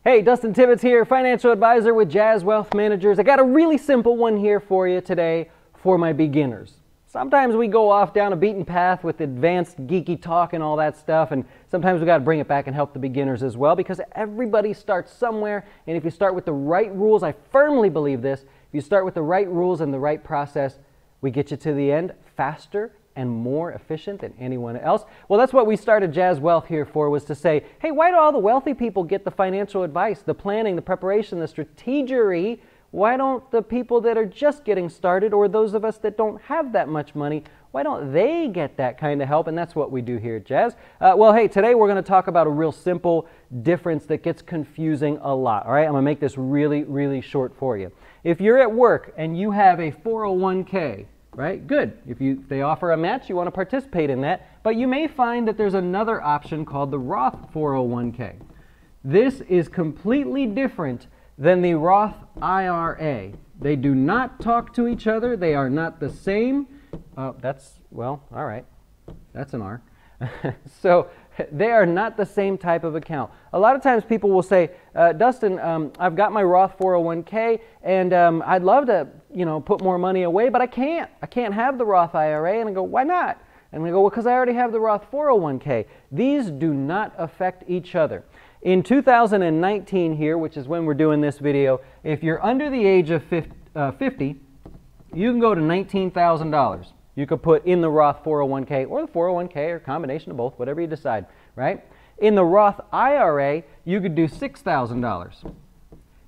Hey, Dustin Tibbetts here, financial advisor with Jazz Wealth Managers. I got a really simple one here for you today for my beginners. Sometimes we go off down a beaten path with advanced geeky talk and all that stuff, and sometimes we got to bring it back and help the beginners as well, because everybody starts somewhere, and if you start with the right rules, I firmly believe this, if you start with the right rules and the right process, we get you to the end faster and more efficient than anyone else. Well, that's what we started Jazz Wealth here for, was to say, hey, why do all the wealthy people get the financial advice, the planning, the preparation, the strategery? Why don't the people that are just getting started, or those of us that don't have that much money, why don't they get that kind of help? And that's what we do here at Jazz. Well, hey, today we're going to talk about a real simple difference that gets confusing a lot. All right, I'm going to make this really, really short for you. If you're at work and you have a 401k, right? Good. If they offer a match, you want to participate in that. But you may find that there's another option called the Roth 401k. This is completely different than the Roth IRA. They do not talk to each other. They are not the same. Well, all right. That's an R. So they are not the same type of account. A lot of times people will say, Dustin, I've got my Roth 401k and I'd love to, put more money away, but I can't. I can't have the Roth IRA. And I go, why not? And we go, well, because I already have the Roth 401k. These do not affect each other. In 2019 here, which is when we're doing this video, if you're under the age of 50, you can go to $19,000. You could put in the Roth 401k or the 401k or a combination of both, whatever you decide, right? In the Roth IRA, you could do $6,000.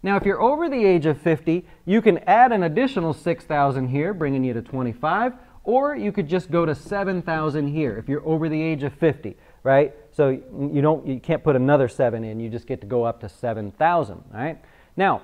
Now, if you're over the age of 50, you can add an additional $6,000 here, bringing you to 25, or you could just go to $7,000 here if you're over the age of 50, right? So you can't put another 7 in, you just get to go up to $7,000, all right? Now,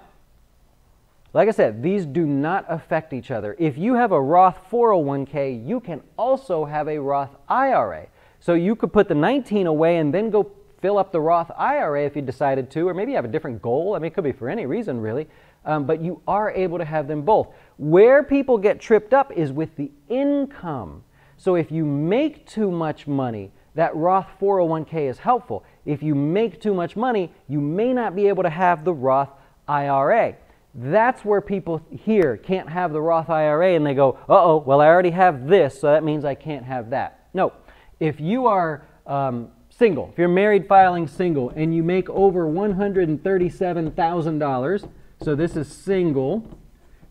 like I said, these do not affect each other. If you have a Roth 401k, you can also have a Roth IRA. So you could put the 19 away and then go fill up the Roth IRA if you decided to, or maybe you have a different goal. I mean, it could be for any reason, really. But you are able to have them both. Where people get tripped up is with the income. So if you make too much money, that Roth 401k is helpful. If you make too much money, you may not be able to have the Roth IRA. That's where people here can't have the Roth IRA and they go, uh-oh, well, I already have this, so that means I can't have that. No. If you are single, if you're married filing single, and you make over $137,000, so this is single,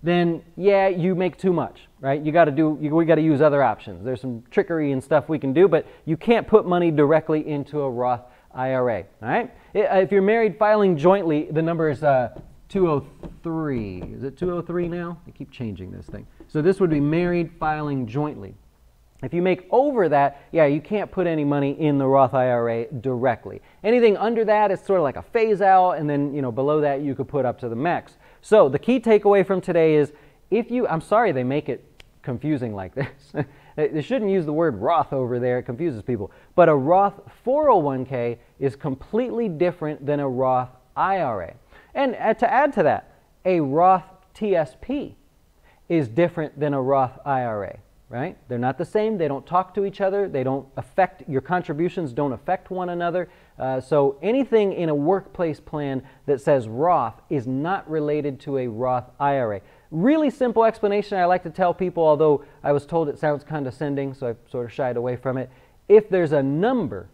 then yeah, you make too much, right? We got to use other options. There's some trickery and stuff we can do, but you can't put money directly into a Roth IRA, all right? If you're married filing jointly, the number is 203. Is it 203 now? I keep changing this thing. So this would be married filing jointly. If you make over that, yeah, you can't put any money in the Roth IRA directly. Anything under that is sort of like a phase out, and then below that you could put up to the max. So the key takeaway from today is, I'm sorry they make it confusing like this. They shouldn't use the word Roth over there, it confuses people. But a Roth 401k is completely different than a Roth IRA. And to add to that, a Roth TSP is different than a Roth IRA, right? They're not the same. They don't talk to each other. They don't affect, your contributions don't affect one another. So anything in a workplace plan that says Roth is not related to a Roth IRA. Really simple explanation I like to tell people, although I was told it sounds condescending, so I sort of shied away from it. If there's a number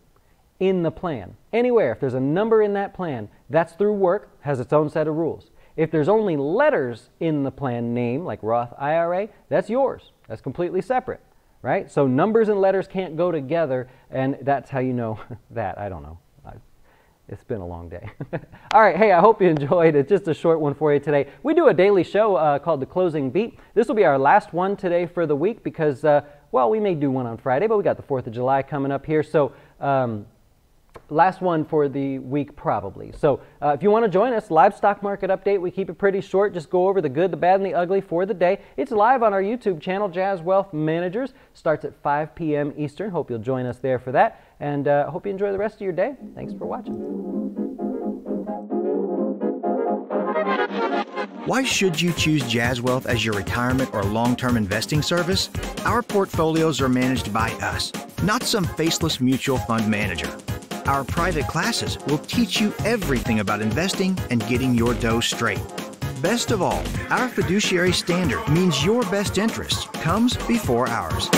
in the plan, anywhere, if there's a number in that plan, that's through work, has its own set of rules. If there's only letters in the plan name, like Roth IRA, that's yours. That's completely separate, right? So numbers and letters can't go together, and that's how you know that. I don't know. It's been a long day. All right, hey, I hope you enjoyed it. Just a short one for you today. We do a daily show called The Closing Beat. This will be our last one today for the week because, well, we may do one on Friday, but we got the 4th of July coming up here. So last one for the week probably. So if you want to join us, live stock market update. We keep it pretty short. Just go over the good, the bad, and the ugly for the day. It's live on our YouTube channel, Jazz Wealth Managers. Starts at 5 p.m. Eastern. Hope you'll join us there for that. And hope you enjoy the rest of your day. Thanks for watching. Why should you choose Jazz Wealth as your retirement or long-term investing service? Our portfolios are managed by us, not some faceless mutual fund manager. Our private classes will teach you everything about investing and getting your dough straight. Best of all, our fiduciary standard means your best interest comes before ours.